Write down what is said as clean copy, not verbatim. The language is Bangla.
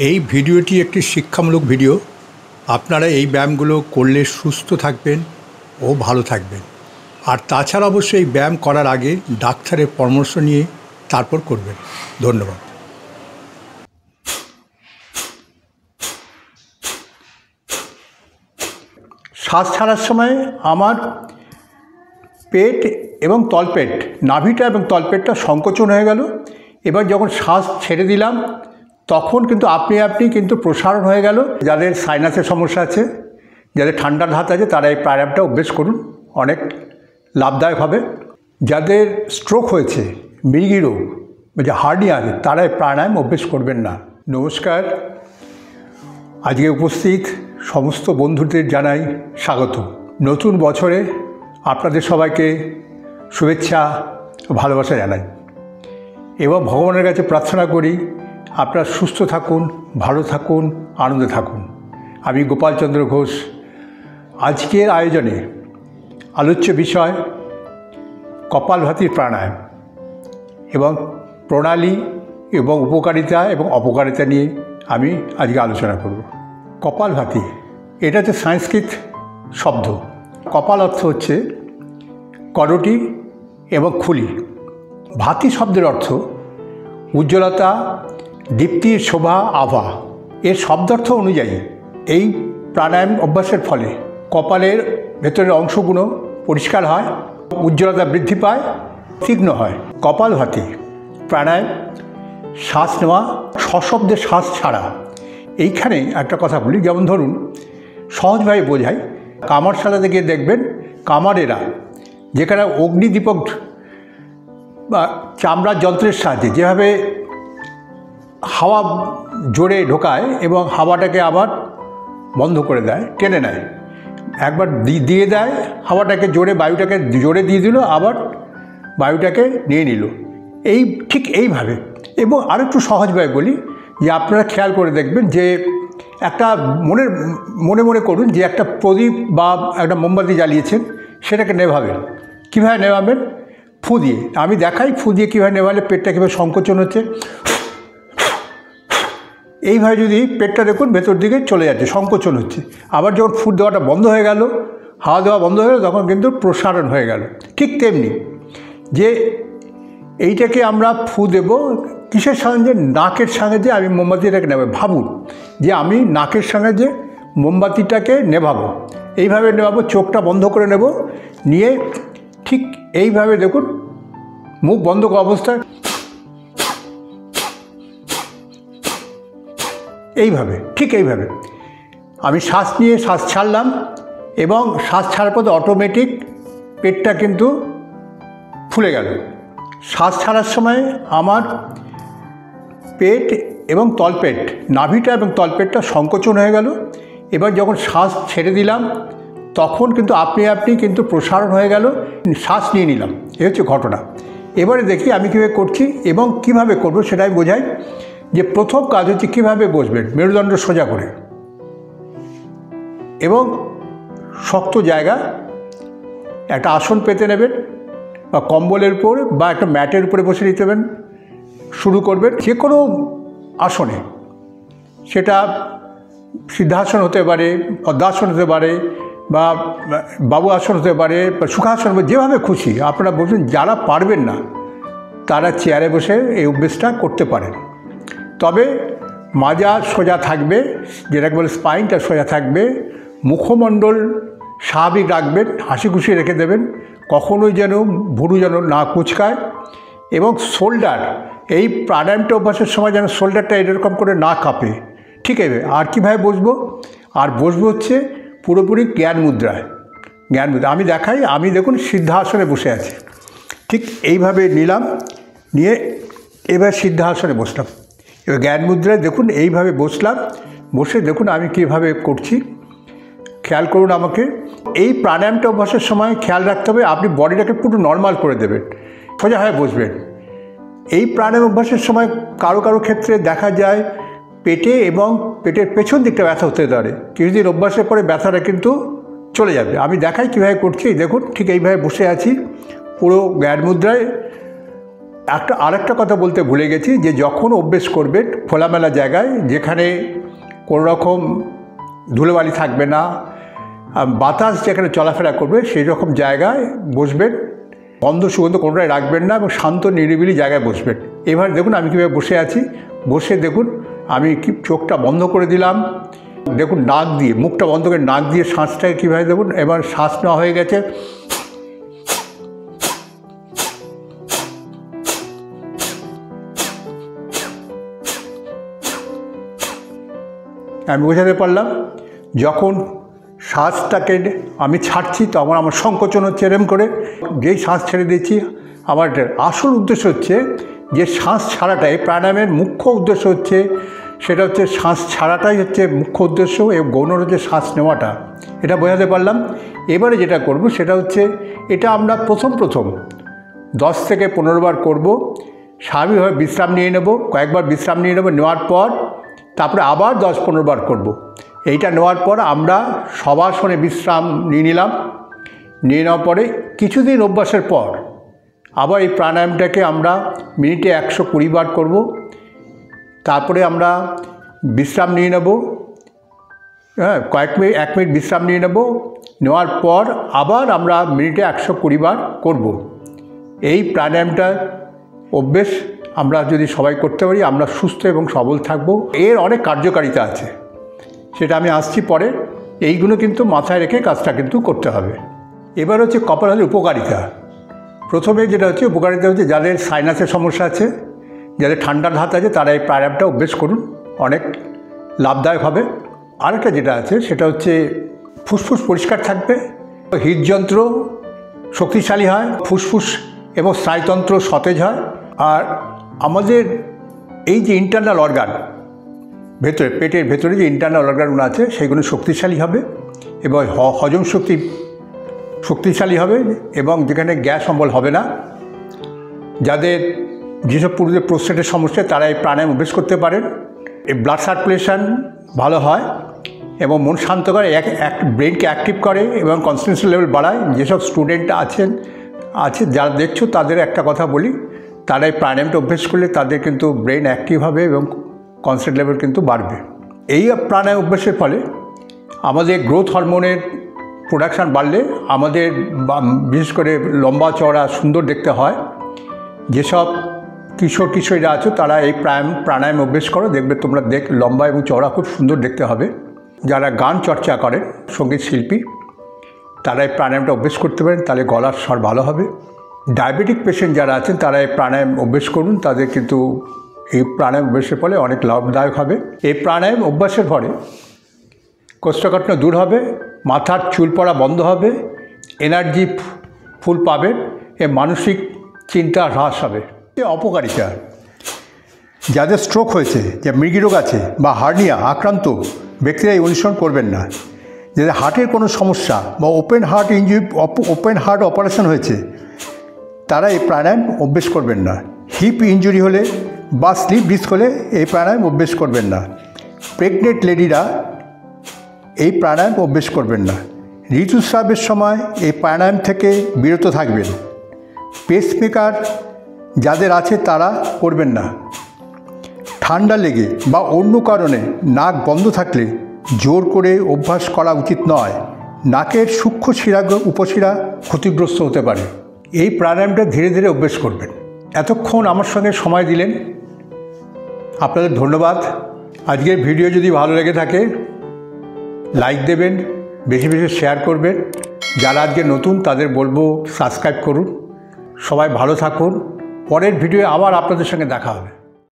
এই ভিডিওটি একটি শিক্ষামূলক ভিডিও। আপনারা এই ব্যায়ামগুলো করলে সুস্থ থাকবেন ও ভালো থাকবেন। আর তাছাড়া অবশ্যই এই ব্যায়াম করার আগে ডাক্তারের পরামর্শ নিয়ে তারপর করবেন। ধন্যবাদ। শ্বাস ছাড়ার সময় আমার পেট এবং তলপেট, নাভিটা এবং তলপেটটা সংকোচন হয়ে গেল। এবার যখন শ্বাস ছেড়ে দিলাম তখন কিন্তু আপনি কিন্তু প্রসারণ হয়ে গেল। যাদের সাইনাসের সমস্যা আছে, যাদের ঠান্ডার ধাত আছে, তারা এই প্রাণায়ামটা অভ্যেস করুন, অনেক লাভদায়ক হবে। যাদের স্ট্রোক হয়েছে, মৃগী রোগ, যে হার্নিয়া আছে, তারা এই প্রাণায়াম অভ্যেস করবেন না। নমস্কার। আজকে উপস্থিত সমস্ত বন্ধুদের জানাই স্বাগত। নতুন বছরে আপনাদের সবাইকে শুভেচ্ছা ও ভালোবাসা জানাই এবং ভগবানের কাছে প্রার্থনা করি আপনারা সুস্থ থাকুন, ভালো থাকুন, আনন্দে থাকুন। আমি গোপালচন্দ্র ঘোষ। আজকের আয়োজনে আলোচ্য বিষয় কপালভাতির প্রাণায়াম এবং প্রণালী এবং উপকারিতা এবং অপকারিতা নিয়ে আমি আজকে আলোচনা করব। কপালভাতি, এটা হচ্ছে সংস্কৃত শব্দ। কপাল অর্থ হচ্ছে করটি এবং খুলি। ভাতি শব্দের অর্থ উজ্জ্বলতা, দীপ্তির শোভা, আভা। এর শব্দার্থ অনুযায়ী এই প্রাণায়াম অভ্যাসের ফলে কপালের ভেতরের অংশগুলো পরিষ্কার হয়, উজ্জ্বলতা বৃদ্ধি পায়, তীক্ষ্ণ হয়। কপালভাতি প্রাণায়াম শ্বাস নেওয়া, সশব্দে শ্বাস ছাড়া। এইখানে একটা কথা বলি, যেমন ধরুন সহজভাবে বোঝাই, কামারশালাতে গিয়ে দেখবেন কামারেরা যেখানে অগ্নিদীপক বা চামড়ার যন্ত্রের সাহায্যে যেভাবে হাওয়া জোরে ঢোকায় এবং হাওয়াটাকে আবার বন্ধ করে দেয়, টেনে নেয়, একবার দিয়ে দেয় হাওয়াটাকে জোরে, বায়ুটাকে জোরে দিয়ে দিল, আবার বায়ুটাকে নিয়ে নিল, ঠিক এইভাবে। এবং আরেকটু সহজভাবে বলি, যে আপনারা খেয়াল করে দেখবেন যে একটা মনে মনে করুন যে একটা প্রদীপ বা একটা মোমবাতি জ্বালিয়েছেন, সেটাকে নেভাবেন। কীভাবে নেভাবেন? ফু দিয়ে। আমি দেখাই ফু দিয়ে কীভাবে নেভালে পেটটা কীভাবে সংকোচন হচ্ছে। এইভাবে যদি পেটটা দেখুন ভেতর দিকে চলে যাচ্ছে, সংকোচন হচ্ছে। আবার যখন ফু দেওয়াটা বন্ধ হয়ে গেল, হাওয়া দেওয়া বন্ধ হয়ে গেল, তখন কিন্তু প্রসারণ হয়ে গেল। ঠিক তেমনি যে এইটাকে আমরা ফু দেব কিসের সঙ্গে? নাকের সঙ্গে যে আমি মোমবাতিটাকে নেব। ভাবুন যে আমি নাকের সঙ্গে যে মোমবাতিটাকে নেভাবো, এইভাবে নেভাবো, চোখটা বন্ধ করে নেব, নিয়ে ঠিক এইভাবে দেখুন, মুখ বন্ধ করা অবস্থায় এইভাবে, ঠিক এইভাবে আমি শ্বাস নিয়ে শ্বাস ছাড়লাম এবং শ্বাস ছাড়ার পর অটোমেটিক পেটটা কিন্তু ফুলে গেল। শ্বাস ছাড়ার সময় আমার পেট এবং তলপেট, নাভিটা এবং তলপেটটা সংকোচন হয়ে গেল। এবার যখন শ্বাস ছেড়ে দিলাম তখন কিন্তু আপনি কিন্তু প্রসারণ হয়ে গেল, শ্বাস নিয়ে নিলাম। এ হচ্ছে ঘটনা। এবারে দেখি আমি কীভাবে করছি এবং কিভাবে করব সেটাই বোঝাই। যে প্রথম কাজ হচ্ছে কীভাবে বসবেন, মেরুদণ্ড সোজা করে এবং শক্ত জায়গা একটা আসন পেতে নেবেন, বা কম্বলের উপর বা একটা ম্যাটের উপরে বসে নিতে হবে। শুরু করবেন যে কোনো আসনে, সেটা সিদ্ধাসন হতে পারে, পদ্মাসন হতে পারে, বা বাবু আসন হতে পারে, বা সুখাসন, যেভাবে খুশি আপনারা বলুন। যারা পারবেন না তারা চেয়ারে বসে এই অভ্যেসটা করতে পারেন। তবে মাজা সোজা থাকবে, যেটাকে বলে স্পাইনটা সোজা থাকবে, মুখমণ্ডল স্বাভাবিক রাখবেন, হাসি খুশি রেখে দেবেন, কখনোই যেন ভুরু যেন না কুচকায়, এবং শোল্ডার, এই প্রাণায়ামটা অভ্যাসের সময় যেন শোল্ডারটা এরকম করে না কাঁপে। ঠিক আছে। আর কীভাবে বসবো? আর বসবো হচ্ছে পুরোপুরি জ্ঞান মুদ্রায়। আমি দেখাই, আমি দেখুন সিদ্ধাসনে বসে আছি, ঠিক এইভাবে নিলাম, নিয়ে এবার সিদ্ধাসনে বসলাম। এবার জ্ঞান মুদ্রায় দেখুন এইভাবে বসলাম, বসে দেখুন আমি কীভাবে করছি, খেয়াল করুন আমাকে। এই প্রাণায়ামটা অভ্যাসের সময় খেয়াল রাখতে হবে আপনি বডিটাকে পুরো নর্মাল করে দেবেন, সোজা হয়ে বসবেন। এই প্রাণায়াম অভ্যাসের সময় কারো ক্ষেত্রে দেখা যায় পেটে এবং পেটের পেছন দিকটা ব্যথা হতে পারে। কিছুদিন অভ্যাসের পরে ব্যথাটা কিন্তু চলে যাবে। আমি দেখাই কীভাবে করছি। দেখুন ঠিক এইভাবে বসে আছি, পুরো জ্ঞান মুদ্রায় আরেকটা কথা বলতে ভুলে গেছি, যে যখন অভ্যেস করবেন খোলামেলা জায়গায়, যেখানে কোনো রকম ধুলোবালি থাকবে না, বাতাস যেখানে চলাফেরা করবে সেই রকম জায়গায় বসবেন, গন্ধ সুগন্ধ কোনোটাই রাখবেন না এবং শান্ত নিরিবিলি জায়গায় বসবেন। এবার দেখুন আমি কীভাবে বসে আছি। বসে দেখুন আমি চোখটা বন্ধ করে দিলাম, দেখুন নাক দিয়ে, মুখটা বন্ধ করে নাক দিয়ে শ্বাসটাকে কীভাবে দেখুন। এবার শ্বাস নেওয়া হয়ে গেছে, আমি বোঝাতে পারলাম। যখন শ্বাসটাকে আমি ছাড়ছি তখন আমার সংকোচন হচ্ছে এরম করে, যেই শ্বাস ছেড়ে দিচ্ছি আমার আসল উদ্দেশ্য হচ্ছে যে শ্বাস ছাড়াটাই প্রাণায়ামের মুখ্য উদ্দেশ্য হচ্ছে, সেটা হচ্ছে শ্বাস ছাড়াটাই হচ্ছে মুখ্য উদ্দেশ্য এবং গৌণ হচ্ছে শ্বাস নেওয়াটা। এটা বোঝাতে পারলাম। এবারে যেটা করব সেটা হচ্ছে, এটা আমরা প্রথম 10 থেকে 15 বার করব। স্বাভাবিকভাবে বিশ্রাম নিয়ে নেব, কয়েকবার বিশ্রাম নিয়ে নেব, নেওয়ার পর তারপরে আবার 10-15 বার করব। এইটা নেওয়ার পর আমরা শবাসনে বিশ্রাম নিয়ে নিলাম। নিয়ে নেওয়ার পরে কিছুদিন অভ্যাসের পর আবার এই প্রাণায়ামটাকে আমরা মিনিটে 120 বার করব। তারপরে আমরা বিশ্রাম নিয়ে নেব, হ্যাঁ, 1 মিনিট বিশ্রাম নিয়ে নেব। নেওয়ার পর আবার আমরা মিনিটে 120 বার করব। এই প্রাণায়ামটা অভ্যেস আমরা যদি সবাই করতে পারি, আমরা সুস্থ এবং সবল থাকব। এর অনেক কার্যকারিতা আছে, সেটা আমি আসছি পরে। এইগুলো কিন্তু মাথায় রেখে কাজটা কিন্তু করতে হবে। এবার হচ্ছে কপালের উপকারিতা। প্রথমে যেটা হচ্ছে উপকারিতা হচ্ছে, যাদের সাইনাসের সমস্যা আছে, যাদের ঠান্ডার ধাত আছে, তারা এই প্রাণায়ামটা অভ্যেস করুন, অনেক লাভদায়ক হবে। আরেকটা যেটা আছে সেটা হচ্ছে ফুসফুস পরিষ্কার থাকবে, হৃদযন্ত্র শক্তিশালী হয়, ফুসফুস এবং স্নায়ুতন্ত্র সতেজ হয়। আর আমাদের এই যে ইন্টারনাল অর্গান, ভেতরে পেটের ভেতরে যে ইন্টারনাল অর্গানগুলো আছে সেগুলো শক্তিশালী হবে এবং হজম শক্তি শক্তিশালী হবে এবং যেখানে গ্যাস অম্বল হবে না। যাদের যেসব পুরুষদের প্রস্টেটের সমস্যা, তারা এই প্রাণায়াম অভ্যেস করতে পারেন। এই ব্লাড সার্কুলেশন ভালো হয় এবং মন শান্ত করে, ব্রেনকে অ্যাক্টিভ করে এবং কনসেন্ট্রেশন লেভেল বাড়ায়। যেসব স্টুডেন্ট আছে যারা দেখছো, তাদের একটা কথা বলি, তারা এই প্রাণায়ামটা অভ্যেস করলে তাদের কিন্তু ব্রেন অ্যাক্টিভ হবে এবং কনসেন্ট্রেশন লেভেল কিন্তু বাড়বে। এই প্রাণায়াম অভ্যাসের ফলে আমাদের গ্রোথ হরমোনের প্রোডাকশান বাড়লে আমাদের বিশেষ করে লম্বা চওড়া সুন্দর দেখতে হয়। যেসব কিশোরীরা আছো তারা এই প্রাণায়াম অভ্যেস করো, দেখবে তোমরা লম্বা এবং চওড়া খুব সুন্দর দেখতে হবে। যারা গান চর্চা করেন, সঙ্গীত শিল্পী, তারা এই প্রাণায়ামটা অভ্যেস করতে পারেন, তাহলে গলার স্বর ভালো হবে। ডায়াবেটিক পেশেন্ট যারা আছেন তারা এই প্রাণায়াম অভ্যেস করুন, তাদের কিন্তু এই প্রাণায়াম অভ্যাসের ফলে অনেক লাভদায়ক হবে। এই প্রাণায়াম অভ্যাসের ফলে কোষ্ঠকাঠিন্য দূর হবে, মাথার চুল পড়া বন্ধ হবে, এনার্জি ফুল পাবেন, এ মানসিক চিন্তা হ্রাস হবে। অপকারিতা, যাদের স্ট্রোক হয়েছে, যে মৃগীরোগ আছে বা হার্নিয়া আক্রান্ত ব্যক্তিরা এই অনুসরণ করবেন না। যাদের হার্টের কোনো সমস্যা বা ওপেন হার্ট অপারেশন হয়েছে, তারা এই প্রাণায়াম অভ্যেস করবেন না। হিপ ইনজুরি হলে বা স্লিপ ডিস্ক হলে এই প্রাণায়াম অভ্যেস করবেন না। প্রেগনেন্ট লেডিরা এই প্রাণায়াম অভ্যেস করবেন না। ঋতুস্রাবের সময় এই প্রাণায়াম থেকে বিরত থাকবেন। পেসমেকার যাদের আছে তারা করবেন না। ঠান্ডা লেগে বা অন্য কারণে নাক বন্ধ থাকলে জোর করে অভ্যাস করা উচিত নয়। নাকের সূক্ষ্ম শিরা উপশিরা ক্ষতিগ্রস্ত হতে পারে। এই প্রাণায়ামটা ধীরে ধীরে অভ্যেস করবেন। এতক্ষণ আমার সঙ্গে সময় দিলেন, আপনাদের ধন্যবাদ। আজকের ভিডিও যদি ভালো লেগে থাকে লাইক দেবেন, বেশি বেশি শেয়ার করবেন। যারা আজকে নতুন তাদের বলবো সাবস্ক্রাইব করুন। সবাই ভালো থাকুন। পরের ভিডিও আবার আপনাদের সঙ্গে দেখা হবে।